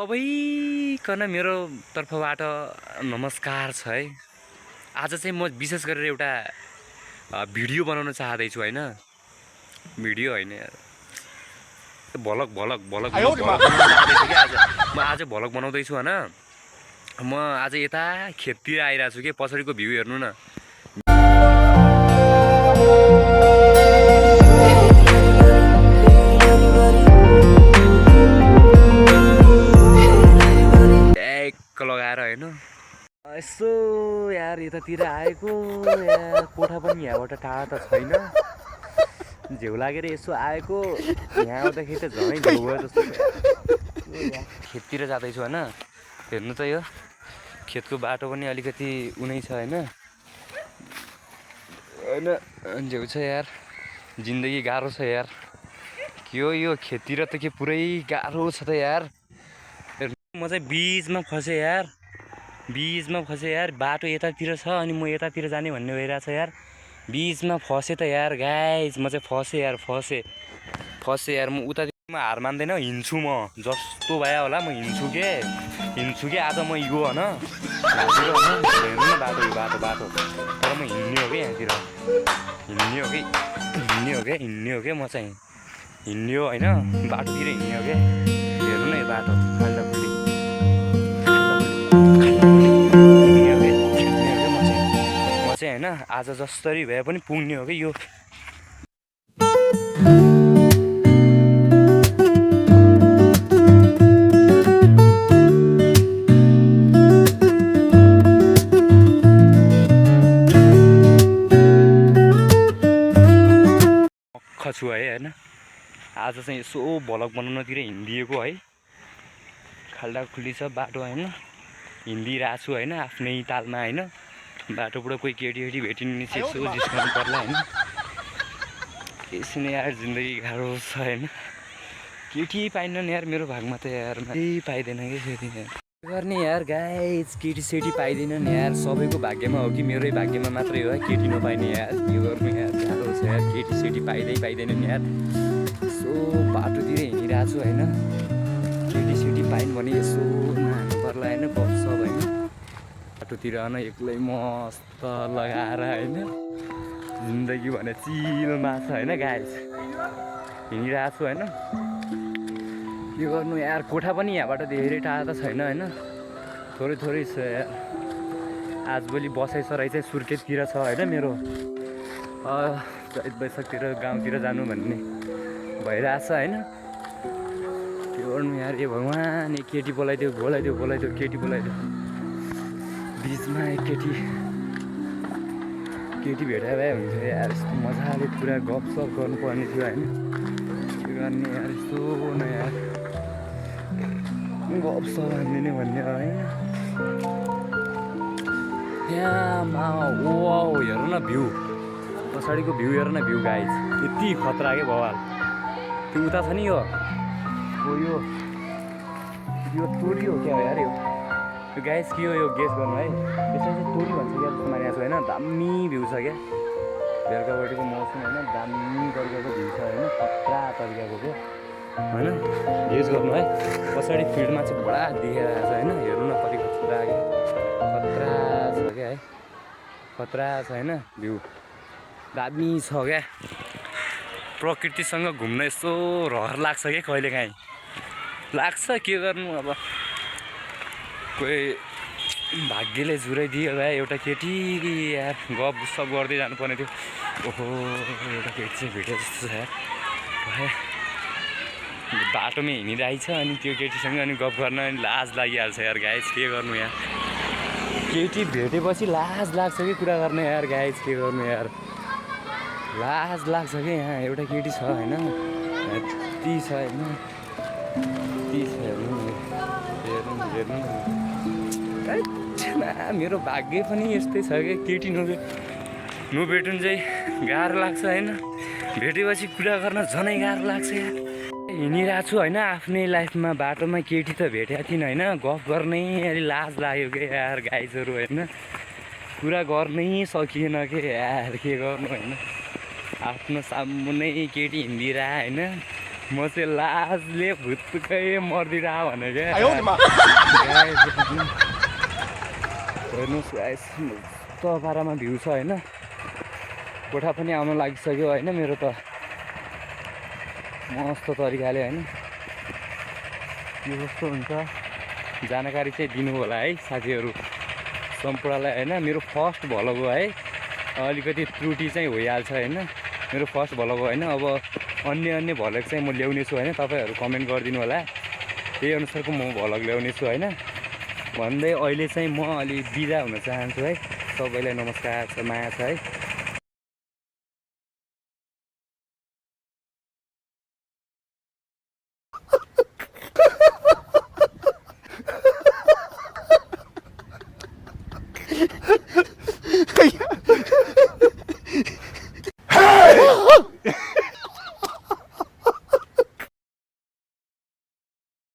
सबैकन मेरो तर्फबाट नमस्कार छ है। आज चाहिँ म विशेष गरेर एउटा भिडियो बनाउन चाहदैछु हैन। भिडियो हैन यार, भलग म आज भलग बनाउँदैछु हैन। म आज यता खेततिर आइरहेको छु के, पछाडिको भ्यू हेर्नु न। लगाएर हैन यसो यार यतातिर आएको यार, कोठा पनि यहाँबाट टाढा त छैन। झेउ लागेर यसो आएको, यहाँ आउँदाखेरि त झनै झेउ भयो जस्तो। खेततिर जाँदैछु हैन, हेर्नु त यो खेतको बाटो पनि अलिकति उनै छ हैन। झेउ छ यार, जिन्दगी गाह्रो छ यार। के हो यो खेततिर त के पुरै गाह्रो छ त यार। म चाहिँ बीचमा फसेँ यार, बाटो यतातिर छ अनि म यतातिर जाने भन्ने भइरहेछ यार। बीचमा फसेँ त यार गाइज, म चाहिँ फसेँ यार। म उतातिर हार मान्दैन, हिँड्छु म जस्तो भए होला। म हिँड्छु के आज म यो हैन। हेर्नु न बाटो तर म हिँड्ने हो कि यहाँतिर हिँड्ने हो कि म चाहिँ हिँड्ने हो हैन, बाटोतिर हिँड्ने हो क्या। हेर्नु न यो बाटो खाल्डा खुल्डी म चाहिँ हैन, आज जसरी भए पनि पुग्ने हो कि यो। छु है हैन, आज चाहिँ यसो भलग बनाउनतिर हिँडिदिएको है। खाल्डा खुल्डी छ बाटो हैन, हिँडिरहेको छु हैन आफ्नै तालमा हैन। बाटोबाट कोही केटी भेटिने चाहिँ यसो जिस्काउनु पर्ला हैन। यसरी यार जिन्दगी गाह्रो छ हैन। केटी पाइन्न यार मेरो भागमा त यार, केही पाइँदैन कि फेरि यार। के गर्ने यार गाइज, केटी पाइँदैनन् यार। सबैको भाग्यमा हो कि मेरै भाग्यमा मात्रै हो केटी नपाइने यार। के गर्नु यार, गाह्रो छ यार। केटी पाइँदैनन् यार। यसो बाटोतिर हिँडिरहेको छु हैन, केटी पाइन् भने यसो नहानु पर्ला हैन, गफसफ हैन। बाटोतिर हैन एक्लै मस्त लगाएर हैन, जिन्दगी भने चिलमा छ हैन गाइज। हिँडिरहेको छु हैन। के गर्नु यार, कोठा पनि यहाँबाट धेरै टाढा त छैन हैन, थोरै छ यार। आजभोलि बसाइसराइ चाहिँ सुर्खेततिर छ हैन मेरो। चैत वैशाखतिर गाउँतिर जानु भन्ने भइरहेछ हैन। के गर्नु यार, ए भगवान्, एक केटी बोलाइदियो केटी बोलाइदियो। बिचमा एक केटी भेटाए भए हुन्थ्यो यार। यस्तो मजाले पुरा गफसफ गर्नुपर्ने थियो हैन। के गर्ने यार, यस्तो न यार, गफसफ हान्दिने भन्ने होइन। यहाँ हेर न भ्यू, पछाडिको भ्यू हेर न भ्यू गाइज, यति खतरा के भवाल। त्यो उता छ नि यो तोरी हो क्या हो यार यो गाइज। के हो यो गेस गर्नु है। यसलाई चाहिँ तोरी भन्छ क्या जस्तो मानेको छु होइन। दामी भ्यू छ क्या, बेलुकापट्टिको मौसम होइन, दामी तरिकाको भ्यू छ होइन, खतरा तरिकाको क्या होइन। गेस गर्नु है, पछाडि फिल्डमा चाहिँ बडा देखिरहेको छ होइन। हेर्नु न कति खतरा छ क्या है, खतरा छ होइन भ्यू, दामी छ क्या। प्रकृतिसँग घुम्न यस्तो रहर लाग्छ क्या कहिलेकाहीँ लाग्छ। के गर्नु अब, कोही भाग्यले जुराइदियो भए एउटा केटी यार, गफसफ गर्दै जानुपर्ने थियो। ओहो, एउटा केटी चाहिँ भेटे जस्तो छ यार। बाटोमा हिँडिरहेछ अनि त्यो केटीसँग अनि गफ गर्न अनि लाज लागिहाल्छ यार गाइज। के गर्नु यार, केटी भेटेपछि लाज लाग्छ कि कुरा गर्ने यार गाइज। के गर्नु यार, लाज लाग्छ कि। यहाँ एउटा केटी छ होइन, यति छ होइन, हेर्नु मेरो भाग्य पनि यस्तै छ क्या। केटी नभेटुन् चाहिँ गाह्रो लाग्छ होइन, भेटेपछि कुरा गर्न झनै गाह्रो लाग्छ यार। हिँडिरहेको छु होइन आफ्नै लाइफमा, बाटोमा केटी त भेटेको थिइनँ होइन। गफ गर्नै अलि लाज लाग्यो कि यार गाइजहरू होइन, कुरा गर्नै सकिएन कि यार। के गर्नु होइन, आफ्नो सामुन्ने केटी हिँडिरह होइन, म चाहिँ लाजले भुत्तुकै मर्दिरह भने क्या हेर्नुहोस् गाइस त पारामा भ्यू छ होइन कोठा पनि आउन लागिसक्यो होइन मेरो त मस्त तरिकाले होइन के कस्तो हुन्छ जानकारी चाहिँ दिनु होला है साथीहरू सम्पूर्णलाई होइन मेरो फर्स्ट भ्लग हो है अलिकति त्रुटि चाहिँ भइहाल्छ होइन मेरो फर्स्ट भ्लग हो होइन अब अन्य भ्लग चाहिँ म ल्याउने छु होइन तपाईँहरू कमेन्ट गरिदिनु होला त्यही अनुसारको म भ्लग ल्याउने छु होइन भन्दै अहिले चाहिँ म अलि बिदा हुन चाहन्छु है सबैलाई नमस्कार छ माया छ है।